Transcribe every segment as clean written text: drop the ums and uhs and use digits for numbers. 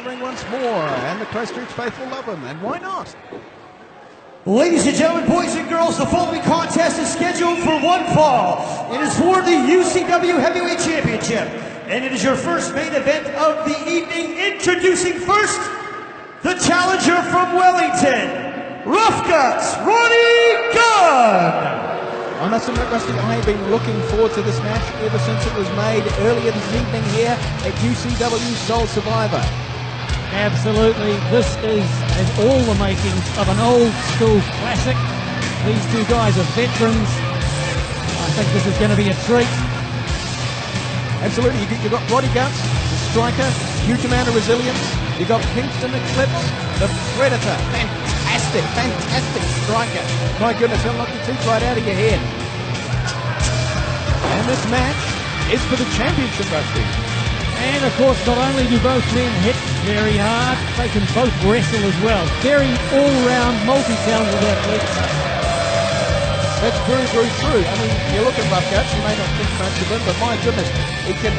the ring once more, and the Christchurch faithful love him, and why not? Ladies and gentlemen, boys and girls, the following contest is scheduled for one fall. It is for the UCW Heavyweight Championship, and it is your first main event of the evening. Introducing first, the challenger from Wellington, Rufguts, Roddy Gunn. I must admit, Rusty, I have been looking forward to this match ever since it was made earlier this evening here at UCW Soul Survivor. Absolutely, this has all the makings of an old school classic. These two guys are veterans. I think this is going to be a treat. Absolutely, you've got Roddy Guts, the striker, huge amount of resilience. You've got Kingston Eclipse, the predator, fantastic striker. My goodness, he'll knock your teeth right out of your head. And this match is for the championship, Rusty. And of course, not only do both men hit very hard, they can both wrestle as well. Very all-round, multi-talented athletes. That's very true. I mean, you look at Rufguts, you may not think much of him, but my goodness, he can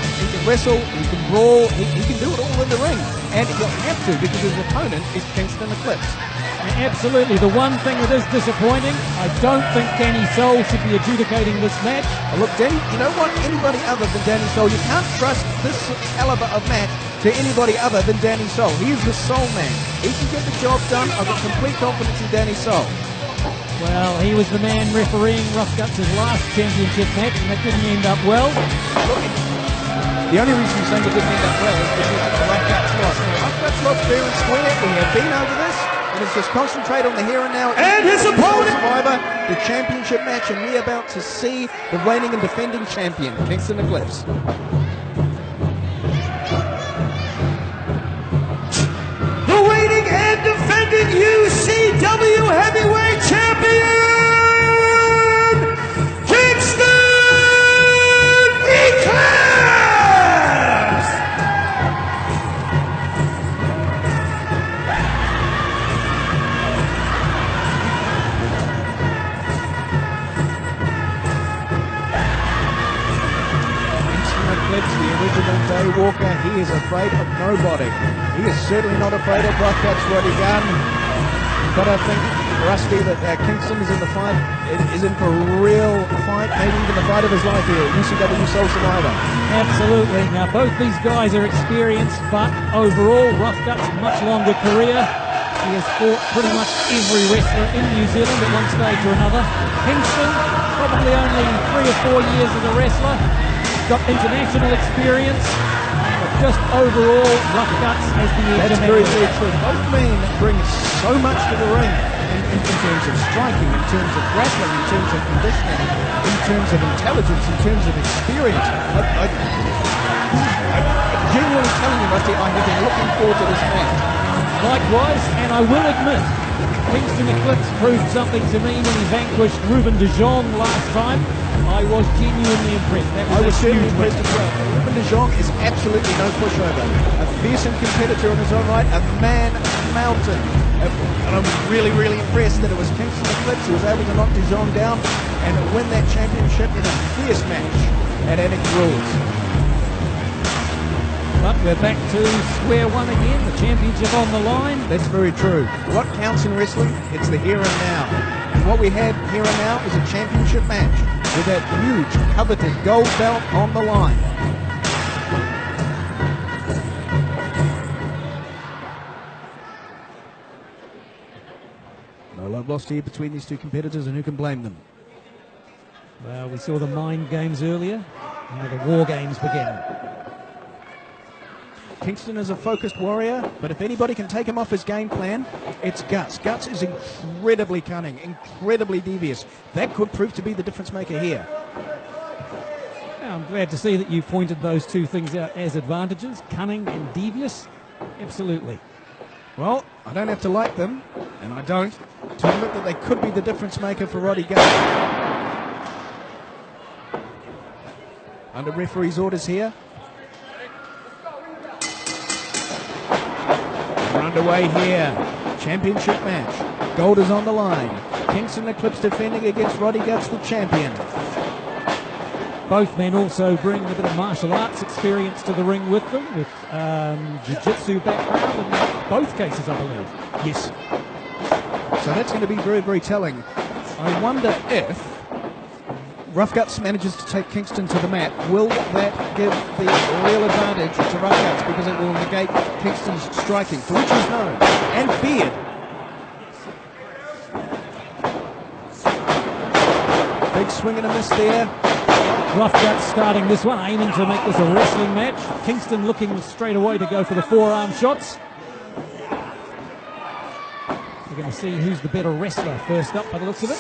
wrestle, he can brawl, he can do it all in the ring. And he'll have to, because his opponent is Kingston Eclipse. Absolutely. The one thing that is disappointing, I don't think Danny Soul should be adjudicating this match. Look, Danny, you don't want anybody other than Danny Soul. You can't trust this caliber of match to anybody other than Danny Soul. He is the Soul man. He can get the job done. I've got complete confidence in Danny Soul. Well, he was the man refereeing Rufguts' last championship match, and it didn't end up well. Look, the only reason you're saying it didn't end up well is because Rufguts lost. Rufguts lost fair and square. We have been over this. Let's just concentrate on the here and now. And his opponent, Survivor, the championship match, and we're about to see the reigning and defending champion, Kingston Eclipse. The reigning and defending UCW Heavyweight Champion, Kingston Eclipse! The original Day Walker, he is afraid of nobody. He is certainly not afraid of Rufguts, Roddy Gunn. But I think, Rusty, that Kingston is in the fight, is in for a real fight, maybe even the fight of his life here, UCW Soul Survivor. Absolutely. Now, both these guys are experienced, but overall, Rufguts' much longer career. He has fought pretty much every wrestler in New Zealand at one stage or another. Kingston, probably only 3 or 4 years as a wrestler. Got international experience, but just overall, Rufguts has the edge. That's very true. Both men bring so much to the ring in terms of striking, in terms of grappling, in terms of conditioning, in terms of intelligence, in terms of experience. I'm genuinely telling you, Rusty, I have been looking forward to this match. Likewise, and I will admit, Kingston Eclipse proved something to me when he vanquished Ruben de Jong last time. I was genuinely impressed. I was certainly impressed as well. Ruben de Jong is absolutely no pushover. A fearsome competitor in his own right, a man mountain. And I'm really impressed that it was Kingston Eclipse who was able to knock de Jong down and win that championship in a fierce match at Annex Rules. But we're back to square one again, the championship on the line. That's very true. What counts in wrestling? It's the here and now. And what we have here and now is a championship match with that huge, coveted gold belt on the line. No love lost here between these two competitors, and who can blame them? Well, we saw the mind games earlier. Now the war games begin. Kingston is a focused warrior, but if anybody can take him off his game plan, it's Guts. Guts is incredibly cunning, incredibly devious. That could prove to be the difference maker here. Well, I'm glad to see that you pointed those two things out as advantages, cunning and devious. Absolutely. Well, I don't have to like them, and I don't, to admit that they could be the difference maker for Roddy Gunn. Under referee's orders here. We're underway here. Championship match. Gold is on the line. Kingston Eclipse defending against Roddy Guts, the champion. Both men also bring a bit of martial arts experience to the ring with them, with jiu-jitsu background in both cases, I believe. Yes. So that's going to be very, very telling. I wonder if Rufguts manages to take Kingston to the mat, will that give the real advantage to Rufguts, because it will negate Kingston's striking, for which he's known, and feared. Big swing and a miss there. Rufguts starting this one, aiming to make this a wrestling match. Kingston looking straight away to go for the forearm shots. We're going to see who's the better wrestler first up by the looks of it.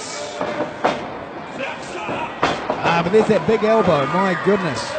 But there's that big elbow, my goodness.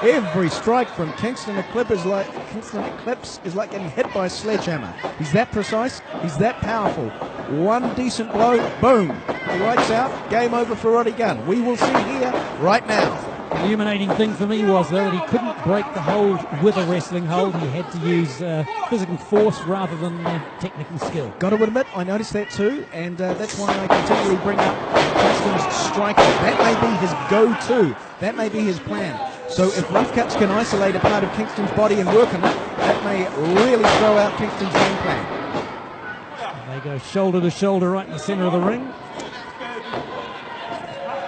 Every strike from Kingston Eclipse is like getting hit by a sledgehammer. He's that precise, he's that powerful. One decent blow, boom. He lights out, game over for Roddy Gunn. We will see here right now. The illuminating thing for me was, though, that he couldn't break the hold with a wrestling hold. He had to use physical force rather than technical skill. Got to admit, I noticed that too, and that's why I continually bring up Kingston's striking. That may be his go-to. That may be his plan. So if Rufguts can isolate a part of Kingston's body and work on it, that may really throw out Kingston's game plan. And they go shoulder to shoulder right in the center of the ring.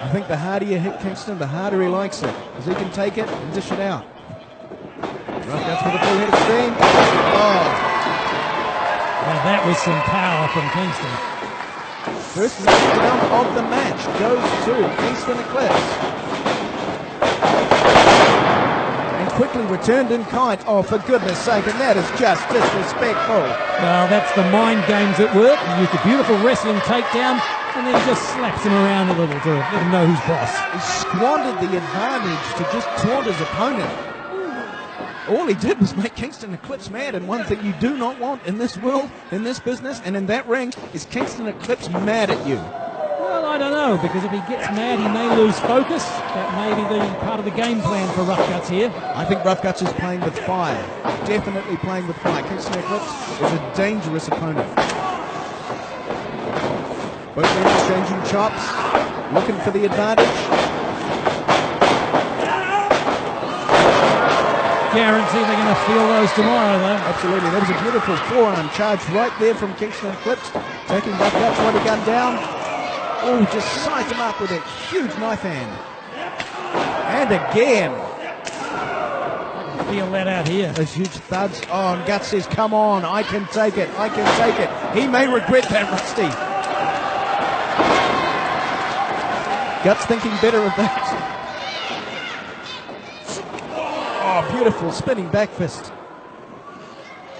I think the harder you hit Kingston, the harder he likes it, because he can take it and dish it out. Rufguts with a full head of steam. Oh. Now that was some power from Kingston. First knockdown of the match goes to Kingston Eclipse. And quickly returned in kind. Oh, for goodness sake, and that is just disrespectful. Well, that's the mind games at work. He used a beautiful wrestling takedown, and then just slaps him around a little to let him know who's boss. He squandered the advantage to just taunt his opponent. All he did was make Kingston Eclipse mad, and one thing you do not want in this world, in this business, and in that ring, is Kingston Eclipse mad at you. Well, I don't know, because if he gets mad, he may lose focus. That may be the part of the game plan for Rufguts here. I think Rufguts is playing with fire. Definitely playing with fire. Kingston Eclipse is a dangerous opponent. Both men exchanging chops, looking for the advantage. Guarantee they're going to feel those tomorrow, though. Absolutely. That was a beautiful forearm charge right there from Kingston Eclipse, taking Rufguts, Roddy Gunn down. Oh, just sized him up with a huge knife hand. And again. I can feel that out here. Those huge thuds. Oh, and Guts says, come on, I can take it, I can take it. He may regret that, Rusty. Guts thinking better of that. Oh, beautiful spinning back fist.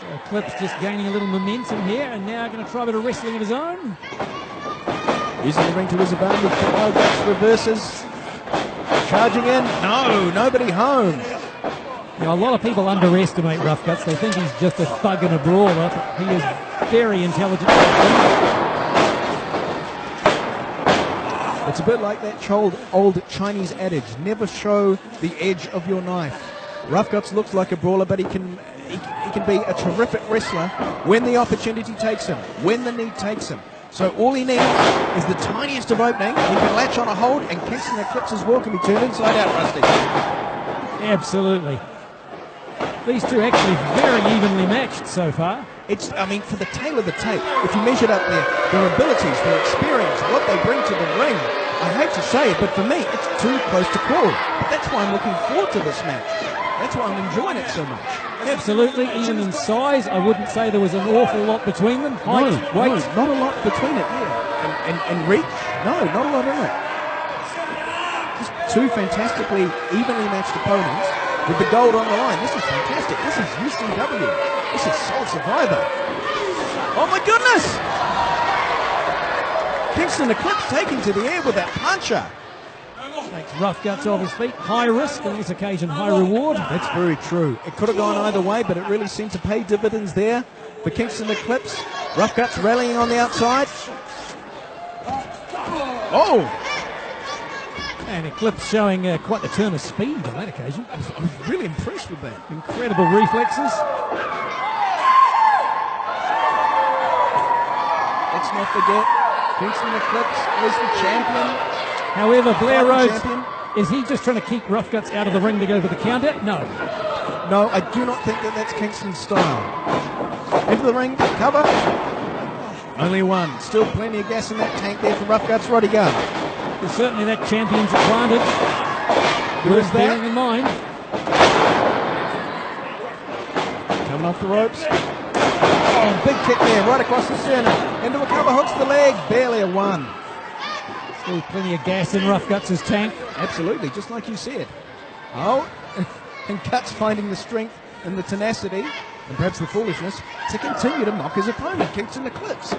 So Eclipse just gaining a little momentum here, and now going to try a bit of wrestling of his own. Using the ring to his advantage. Guts reverses. Charging in. No, nobody home. Now, a lot of people underestimate Rufguts. They think he's just a thug and a brawler, but he is very intelligent. It's a bit like that old Chinese adage, never show the edge of your knife. Rufguts looks like a brawler, but he can be a terrific wrestler when the opportunity takes him, when the need takes him. So all he needs is the tiniest of opening. He can latch on a hold, and Kingston Eclipse's wall can be turned inside out, Rusty. Absolutely. These two actually very evenly matched so far. It's, I mean, for the tail of the tape, if you measured up their abilities, their experience, what they bring to the ring, I hate to say it, but for me, it's too close to call. But that's why I'm looking forward to this match. That's why I'm enjoying it so much. Absolutely, even in size, I wouldn't say there was an awful lot between them. Height, weight. No, not a lot between it, yeah. And reach, no, not a lot in it. Just two fantastically evenly matched opponents with the gold on the line. This is fantastic. This is UCW. This is Soul Survivor. Oh my goodness! Kingston Eclipse taking to the air with that puncher. Takes Rufguts off his feet. High risk, on this occasion high reward. That's very true. It could have gone either way, but it really seemed to pay dividends there for Kingston Eclipse. Rufguts rallying on the outside. Oh! And Eclipse showing quite the turn of speed on that occasion. I was really impressed with that. Incredible reflexes. Let's not forget, Kingston Eclipse is the champion. However, Blair Rhodes Is he just trying to keep Rufguts out of the ring to go for the counter? No. No, I do not think that that's Kingston's style. Into the ring, cover. Only one. Still plenty of gas in that tank there for Rufguts. Roddy Gunn. There's certainly that champion's advantage. Worth bearing in mind. Coming off the ropes. Oh, big kick there, right across the center. Into a cover, hooks the leg. Barely a one. Still plenty of gas in Rufguts' tank. Absolutely, just like you said. Oh, and Guts finding the strength and the tenacity, and perhaps the foolishness, to continue to mock his opponent, Kingston Eclipse.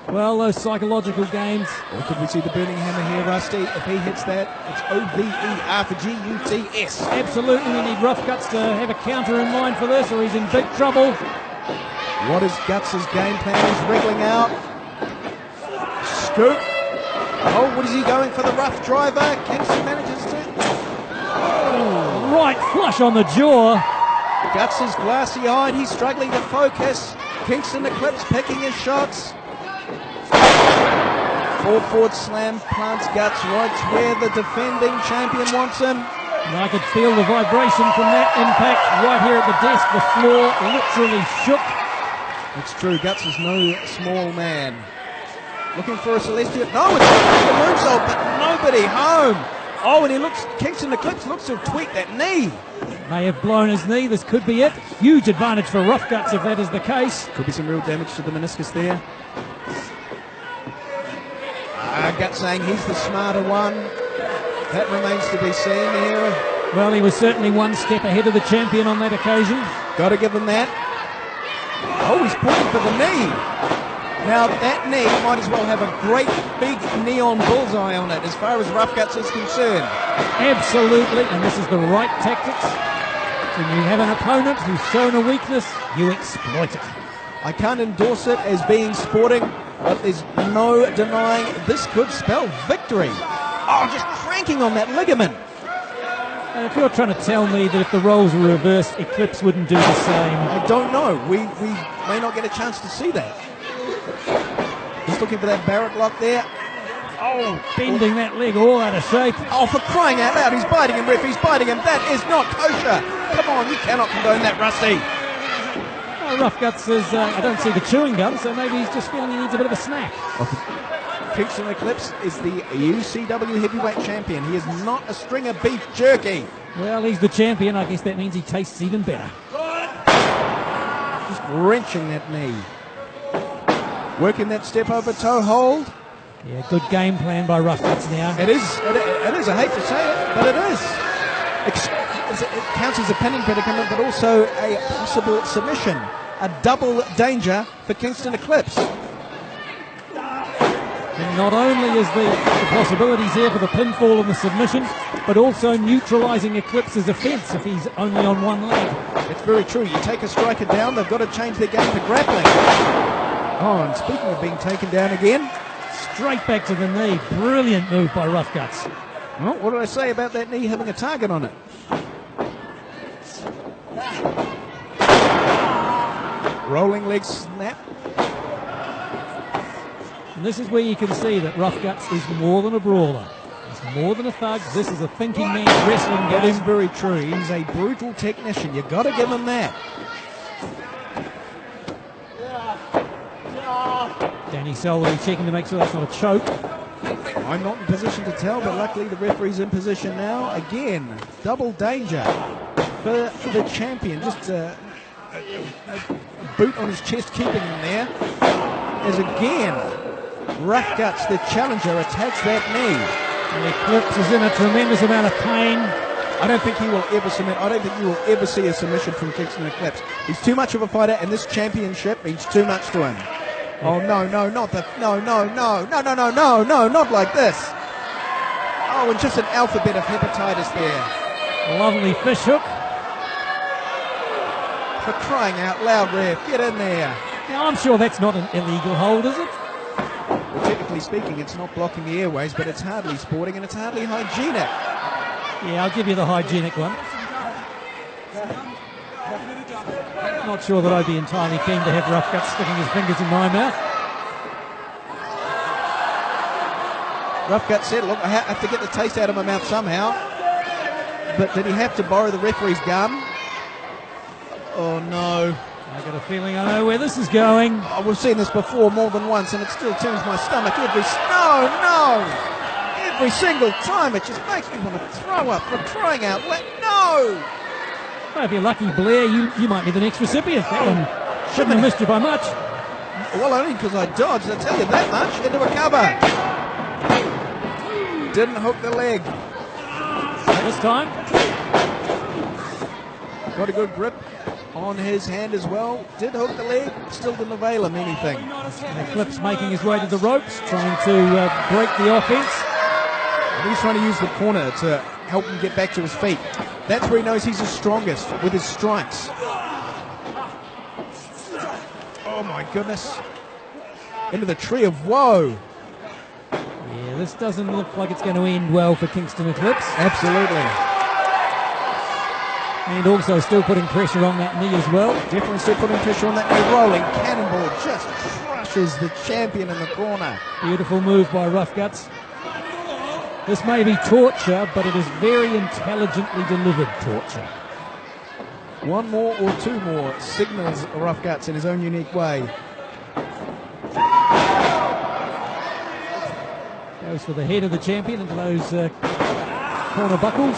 Well, those psychological games. Or could we see the burning hammer here, Rusty? If he hits that, it's O-V-E-R for G-U-T-S. Absolutely, we need Rufguts to have a counter in mind for this, or he's in big trouble. What is Guts' game plan? He's wriggling out. Scoop. Oh, what is he going for? The rough driver. Kingston manages to... Oh, right flush on the jaw. Guts is glassy-eyed. He's struggling to focus. Kingston Eclipse picking his shots. Forward slam plants Guts right where the defending champion wants him. And I could feel the vibration from that impact right here at the desk. The floor literally shook. It's true, Guts is no small man. Looking for a celestial. No, it's a moonsault, but nobody home. Oh, and he looks. Kingston Eclipse looks to have tweaked that knee. May have blown his knee. This could be it. Huge advantage for Rufguts if that is the case. Could be some real damage to the meniscus there. Guts saying he's the smarter one. That remains to be seen here. Well, he was certainly one step ahead of the champion on that occasion. Got to give him that. Oh, he's pointing for the knee. Now, that knee might as well have a great big neon bullseye on it as far as Rufguts is concerned. Absolutely, and this is the right tactics. When you have an opponent who's shown a weakness, you exploit it. I can't endorse it as being sporting, but there's no denying this could spell victory. Oh, just cranking on that ligament. And if you're trying to tell me that if the roles were reversed, Eclipse wouldn't do the same. I don't know. We may not get a chance to see that. He's looking for that Barrett lock there. Oh, bending that leg all out of shape. Oh, for crying out loud, he's biting him, ref. He's biting him. That is not kosher. Come on, you cannot condone that, Rusty. Rufguts is, I don't see the chewing gum, so maybe he's just feeling he needs a bit of a snack. Kingston Eclipse is the UCW heavyweight champion. He is not a string of beef jerky. Well, he's the champion. I guess that means he tastes even better. Just wrenching that knee. Working that step over toe hold. Yeah, good game plan by Rufguts now. It is. I hate to say it, but it is. It counts as a pinning predicament, but also a possible submission. A double danger for Kingston Eclipse. And not only is the possibilities here for the pinfall and the submission, but also neutralising Eclipse's offence if he's only on one leg. It's very true. You take a striker down, they've got to change their game to grappling. Oh, and speaking of being taken down again. Straight back to the knee. Brilliant move by Rufguts. Well, what did I say about that knee having a target on it? Rolling leg snap. And this is where you can see that Rufguts is more than a brawler. He's more than a thug. This is a thinking man's wrestling game. That is very true. He's a brutal technician. You've got to give him that. Danny Selway checking to make sure that's not a choke. I'm not in position to tell, but luckily the referee's in position now. Again, double danger for the champion. Just a boot on his chest, keeping him there. As again, Rufguts, the challenger, attacks that knee. And Eclipse is in a tremendous amount of pain. I don't think he will ever submit. I don't think you will ever see a submission from Kingston Eclipse. He's too much of a fighter, and this championship means too much to him. Oh, no, not like this. Oh, and just an alphabet of hepatitis there. Lovely fish hook. For crying out loud, ref, get in there. Now, I'm sure that's not an illegal hold, is it? Well, technically speaking, it's not blocking the airways, but it's hardly sporting and it's hardly hygienic. Yeah, I'll give you the hygienic one. Not sure that I'd be entirely keen to have Rufguts sticking his fingers in my mouth. Rufguts said, look, I have to get the taste out of my mouth somehow. But did he have to borrow the referee's gum? Oh, no. I got a feeling I know where this is going. Oh, we've seen this before more than once, and it still turns my stomach every single time. It just makes me want to throw up for crying out loud. No! Well, if you're lucky, Blair, you might be the next recipient. That one shouldn't have missed you by much. Well, only because I dodged, I tell you that much, into a cover. Didn't hook the leg. Not this time. Got a good grip on his hand as well. Did hook the leg, still didn't avail him anything. Eclipse making his way to the ropes, trying to break the offense. He's trying to use the corner to help him get back to his feet. That's where he knows he's his strongest, with his strikes. Oh my goodness. Into the tree of woe. Yeah, this doesn't look like it's going to end well for Kingston Eclipse. Absolutely. And also still putting pressure on that knee as well. Definitely still putting pressure on that knee. Rolling cannonball just crushes the champion in the corner. Beautiful move by Rufguts. This may be torture, but it is very intelligently delivered torture. One more or two more signals Rufguts in his own unique way. Goes for the head of the champion into those corner buckles.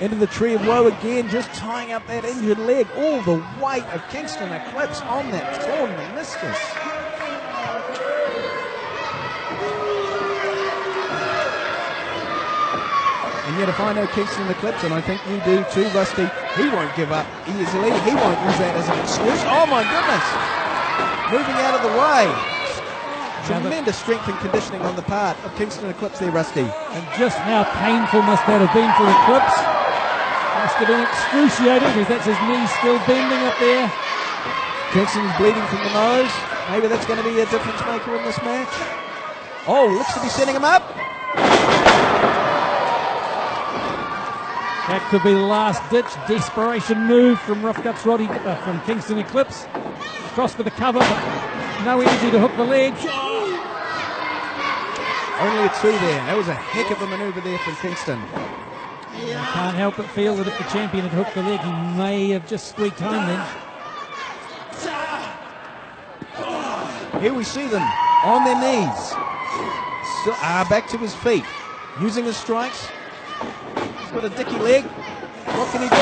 Into the tree of woe again, just tying up that injured leg. All the weight of Kingston Eclipse on that torn meniscus. And yet if I know Kingston Eclipse, and I think you do too, Rusty, he won't give up easily. He won't use that as an excuse. Oh my goodness! Moving out of the way. Tremendous strength and conditioning on the part of Kingston Eclipse there, Rusty. And just how painful must that have been for Eclipse? Must have been excruciating, because that's his knee still bending up there. Kingston's bleeding from the nose. Maybe that's going to be a difference maker in this match. Oh, looks to be setting him up. That could be the last-ditch desperation move from Rufguts Roddy, from Kingston Eclipse. Across for the cover, but no energy to hook the leg. Only a two there. That was a heck of a manoeuvre there from Kingston. I can't help but feel that if the champion had hooked the leg, he may have just squeaked home then. Here we see them on their knees. Still, back to his feet. Using his strikes. He's got a dicky leg. What can he do?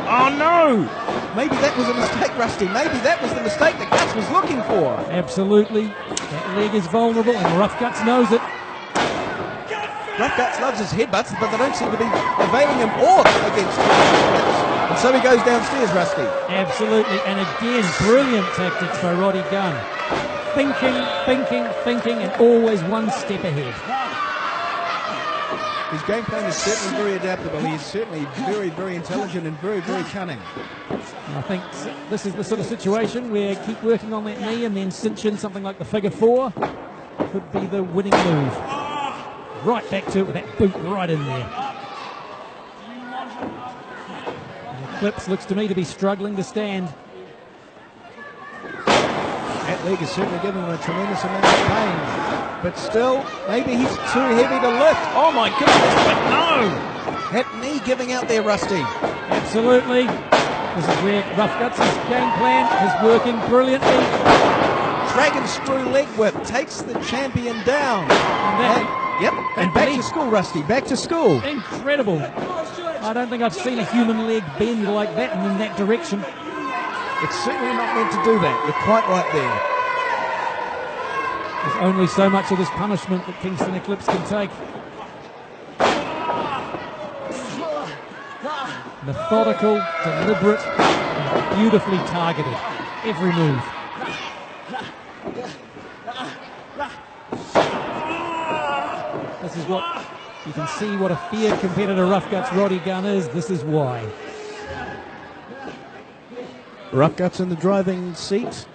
Oh no! Maybe that was a mistake, Rusty. Maybe that was the mistake that Guts was looking for. Absolutely. That leg is vulnerable, and Rufguts knows it. Rufguts loves his headbutts, but they don't seem to be availing him aught against him. And so he goes downstairs, Rusty. Absolutely. And again, brilliant tactics by Roddy Gunn. Thinking, and always one step ahead. His game plan is certainly very adaptable. He is certainly very, very intelligent and very, very cunning. I think this is the sort of situation where keep working on that knee and then cinch in something like the figure four could be the winning move. Right back to it with that boot right in there. And Eclipse looks to me to be struggling to stand. That leg is certainly giving him a tremendous amount of pain. But still, maybe he's too heavy to lift. Oh my goodness, but no! That knee giving out there, Rusty. Absolutely. This is where Rufguts' game plan is working brilliantly. Dragon screw leg whip takes the champion down. And back to school, Rusty, back to school. Incredible. I don't think I've seen a human leg bend like that and in that direction. It's certainly not meant to do that. You're quite right there. There's only so much of this punishment that Kingston Eclipse can take. Methodical, deliberate, and beautifully targeted. Every move. This is what you can see what a feared competitor Rufguts Roddy Gunn is. This is why. Rufguts in the driving seat.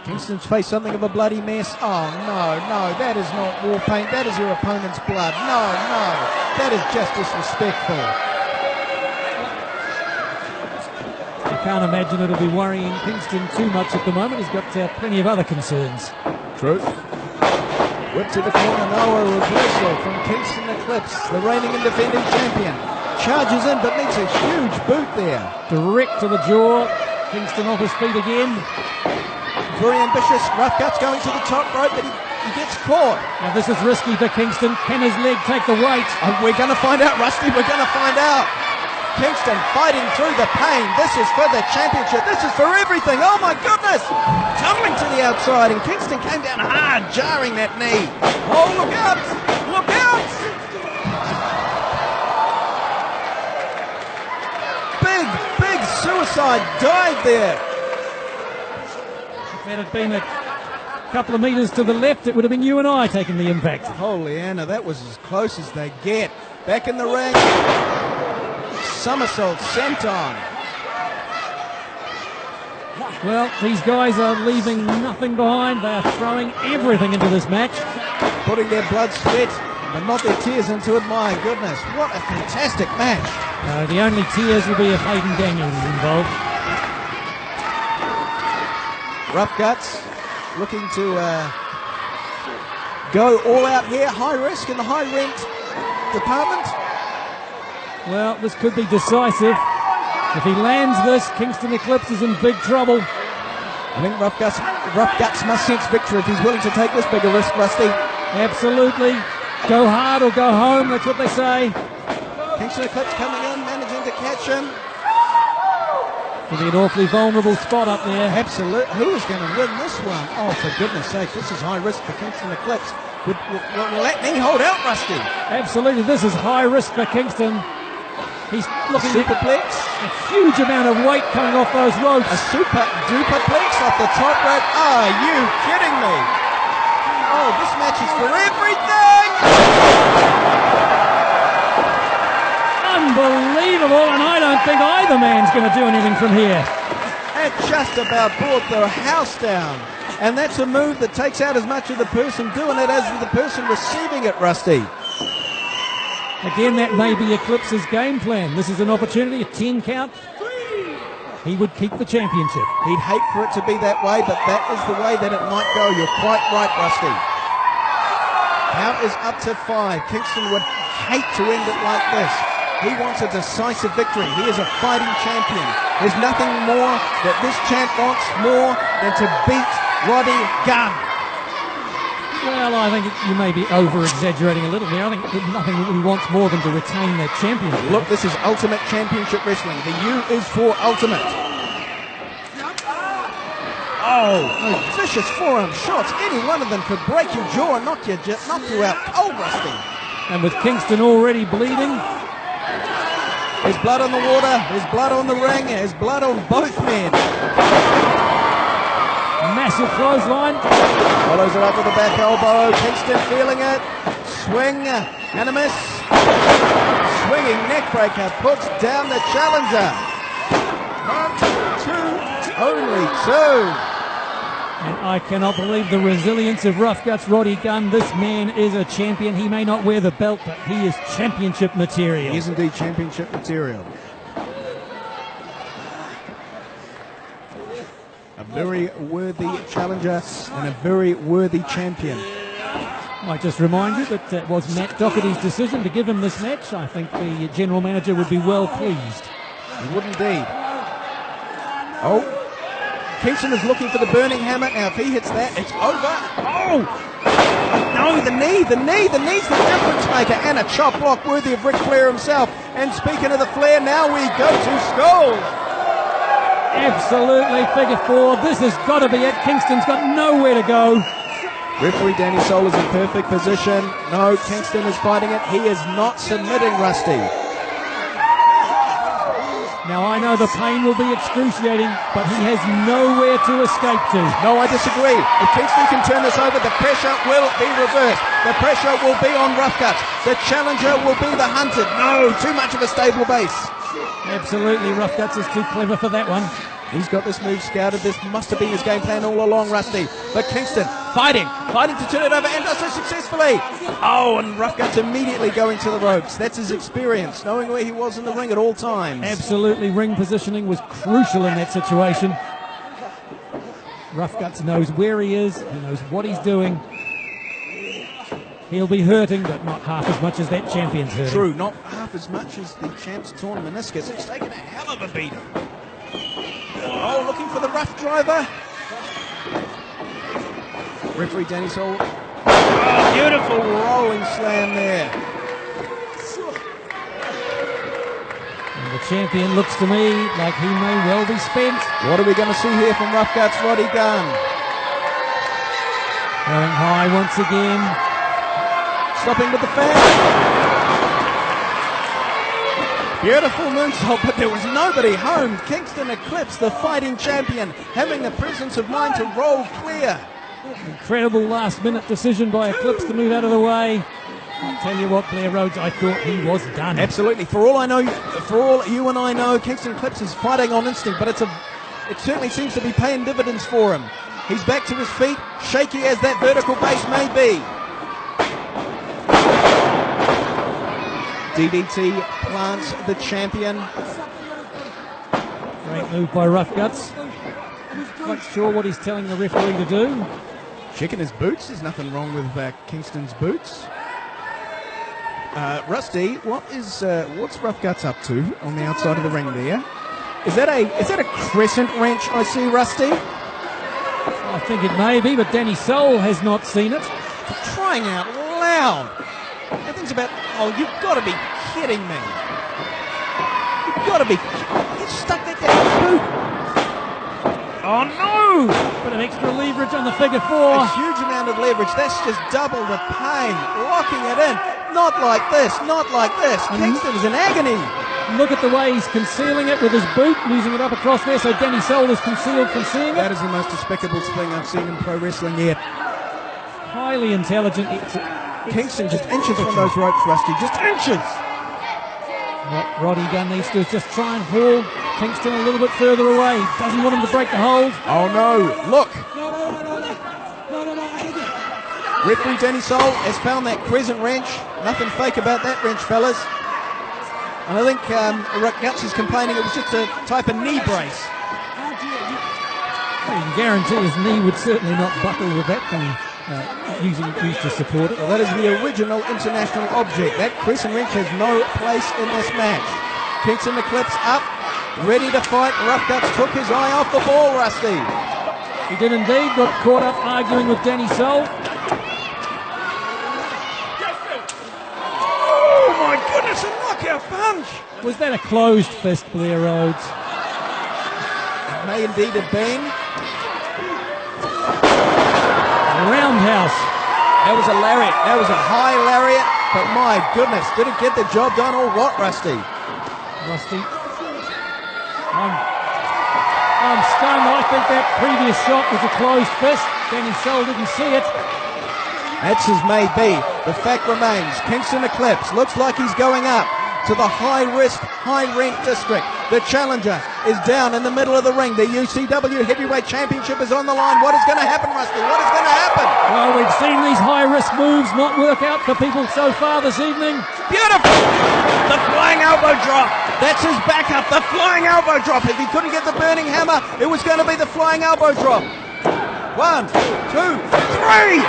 Kingston's faced something of a bloody mess. Oh, no, that is not war paint. That is your opponent's blood. No, that is just disrespectful. can't imagine it'll be worrying Kingston too much at the moment. He's got plenty of other concerns. True. Whip to the corner, Noah reversal from Kingston Eclipse, the reigning and defending champion. Charges in, but makes a huge boot there. Direct to the jaw. Kingston off his feet again. Very ambitious. Rufguts going to the top rope, but he gets caught. Now this is risky for Kingston. Can his leg take the weight? We're going to find out, Rusty. We're going to find out. Kingston fighting through the pain. This is for the championship. This is for everything. Oh my goodness! Tumbling to the outside, and Kingston came down hard, jarring that knee. Oh, look out! Look out! Big suicide dive there. If it had been a couple of metres to the left, it would have been you and I taking the impact. Holy Anna, that was as close as they get. Back in the ring. Somersault senton. Well, these guys are leaving nothing behind. They are throwing everything into this match. Putting their blood, sweat, but not their tears into it. My goodness, what a fantastic match. The only tears will be if Hayden Daniels is involved. Rufguts looking to go all out here. High risk in the high rent department. Well, this could be decisive. If he lands this, Kingston Eclipse is in big trouble. I think Rufguts must sense victory if he's willing to take this bigger risk, Rusty. Absolutely. Go hard or go home, that's what they say. Kingston Eclipse coming in, managing to catch him. It'll be an awfully vulnerable spot up there. Absolutely. Who is going to win this one? Oh, for goodness sake, this is high risk for Kingston Eclipse. Will that knee hold out, Rusty? Absolutely. This is high risk for Kingston. He's looking superplex. A huge amount of weight coming off those ropes. A super duperplex off the top rope. Are you kidding me? Oh, this match is for everything! Unbelievable, and I don't think either man's going to do anything from here. It just about brought the house down. And that's a move that takes out as much of the person doing it as the person receiving it, Rusty. Again, that may be Eclipse's game plan. This is an opportunity, a 10 count. He would keep the championship. He'd hate for it to be that way, but that is the way that it might go. You're quite right, Rusty. Count is up to 5. Kingston would hate to end it like this. He wants a decisive victory. He is a fighting champion. There's nothing more that this champ wants more than to beat Roddy Gunn. Well, I think you may be over-exaggerating a little there. I think there's nothing that he wants more than to retain that championship. Look, this is Ultimate Championship Wrestling. The U is for Ultimate. Oh, vicious forearm shots. Any one of them could break your jaw and knock you out cold, Rusty. And with Kingston already bleeding. There's blood on the water. There's blood on the ring. There's blood on both men. Massive clothesline. Follows her up with a back elbow. Kingston feeling it. Swing and a miss. Swinging neckbreaker puts down the challenger. 1, 2, only 2. And I cannot believe the resilience of Rufguts Roddy Gunn. This man is a champion. He may not wear the belt, but he is championship material. He is indeed championship material. A very worthy challenger and a very worthy champion. I might just remind you that it was Matt Doherty's decision to give him this match. I think the general manager would be well pleased. He would indeed. Oh, Kingston is looking for the burning hammer. Now, if he hits that, it's over. Oh! No, the knee's the difference maker. And a chop block worthy of Ric Flair himself. And speaking of the Flair, now we go to Skulls. Absolutely, figure 4. This has got to be it. Kingston's got nowhere to go. Referee Danny Soul is in perfect position. No, Kingston is fighting it. He is not submitting, Rusty. Now, I know the pain will be excruciating, but he has nowhere to escape to. No, I disagree. If Kingston can turn this over, the pressure will be reversed. The pressure will be on Rufguts. The challenger will be the hunted. No, too much of a stable base. Absolutely, Rufguts is too clever for that one. He's got this move scouted. This must have been his game plan all along, Rusty. But Kingston fighting to turn it over, and does so successfully. Oh, and Rufguts immediately going to the ropes. That's his experience, knowing where he was in the ring at all times. Absolutely, ring positioning was crucial in that situation. Rufguts knows where he is, he knows what he's doing. He'll be hurting, but not half as much as that champion's hurting. True, not half as much as the champ's torn meniscus. It's taken a hell of a beating. Oh, looking for the rough driver. Referee Danny Soul. Oh, beautiful rolling slam there. And the champion looks to me like he may well be spent. What are we going to see here from Rufguts, Roddy Gunn? Going high once again. Stopping with the fan. Beautiful moonsault, but there was nobody home. Kingston Eclipse, the fighting champion, having the presence of mind to roll clear. Incredible last-minute decision by Eclipse to move out of the way. I'll tell you what, Blair Rhodes, I thought he was done. Absolutely. For all I know, for all you and I know, Kingston Eclipse is fighting on instinct, but it certainly seems to be paying dividends for him. He's back to his feet, shaky as that vertical base may be. DDT plants the champion. Great move by Rufguts. Not sure what he's telling the referee to do. Checking his boots. There's nothing wrong with Kingston's boots. Rusty, what's Rufguts up to on the outside of the ring there? Is that a crescent wrench I see, Rusty? I think it may be, but Danny Soul has not seen it. For crying out loud! That thing's about... Oh, you've got to be kidding me. You've got to be... He stuck that down his boot. Oh no! Bit of extra leverage on the figure four. A huge amount of leverage. That's just double the pain. Locking it in. Not like this. Not like this. Kingston's in agony. Look at the way he's concealing it with his boot, losing it up across there, so Danny Soul is concealed from seeing it. That is the most despicable thing I've seen in pro wrestling yet. Highly intelligent. Kingston just inches from those ropes, Rusty. Just inches. What Roddy Gunn needs to do is just try and haul Kingston a little bit further away. Doesn't want him to break the hold. Oh no, look. Referee Danny Soul has found that crescent wrench. Nothing fake about that wrench, fellas. And I think Rufguts is complaining it was just a type of knee brace. You can guarantee his knee would certainly not buckle with that thing used to support it. Well, that is the original international object. That crescent wrench has no place in this match. Kingston Eclipse up, ready to fight. Rufguts took his eye off the ball, Rusty. He did indeed, got caught up arguing with Danny Soul. Oh my goodness, a knockout punch! Was that a closed fist, Blair Rhodes? It may indeed have been. Roundhouse. That was a lariat. That was a high lariat. But my goodness, did it get the job done or what, Rusty? Rusty. I'm stunned. I think that previous shot was a closed fist. Danny Soul didn't see it. That's as may be. The fact remains, Kingston Eclipse looks like he's going up to the high-risk, high-rent district. The challenger is down in the middle of the ring. The UCW Heavyweight Championship is on the line. What is going to happen, Rusty? What is going to happen? Well, we've seen these high-risk moves not work out for people so far this evening. Beautiful! The flying elbow drop. That's his backup, the flying elbow drop. If he couldn't get the burning hammer, it was going to be the flying elbow drop. 1, 2, 3!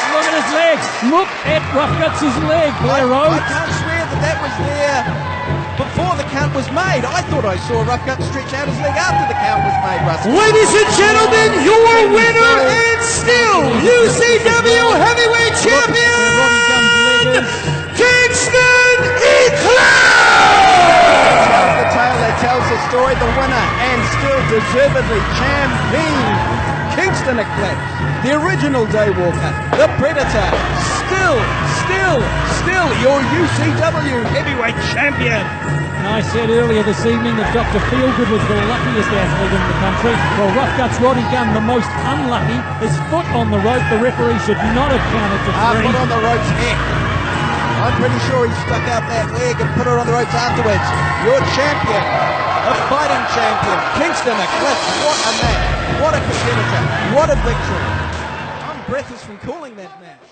Look at his leg. Look at Rufguts' leg, Blair Rhodes. I can't swear that was there before the count was made. I thought I saw Rufguts stretch out his leg after the count was made, Rusty. Ladies and gentlemen, your winner and still UCW Heavyweight Champion, Kingston Eclipse! Tells the tale that tells the story, the winner and still deservedly champion, Kingston Eclipse. The original Daywalker, the Predator, still your UCW Heavyweight Champion. And I said earlier this evening that Dr. Feelgood was the luckiest athlete in the country. Well, Rufguts Roddy Gunn, the most unlucky, his foot on the rope. The referee should not have counted to 3. Foot on the ropes, heck. I'm pretty sure he stuck out that leg and put it on the ropes afterwards. Your champion, a fighting champion, Kingston Eclipse. What a match, what a competitor, what a victory. I'm breathless from calling that match.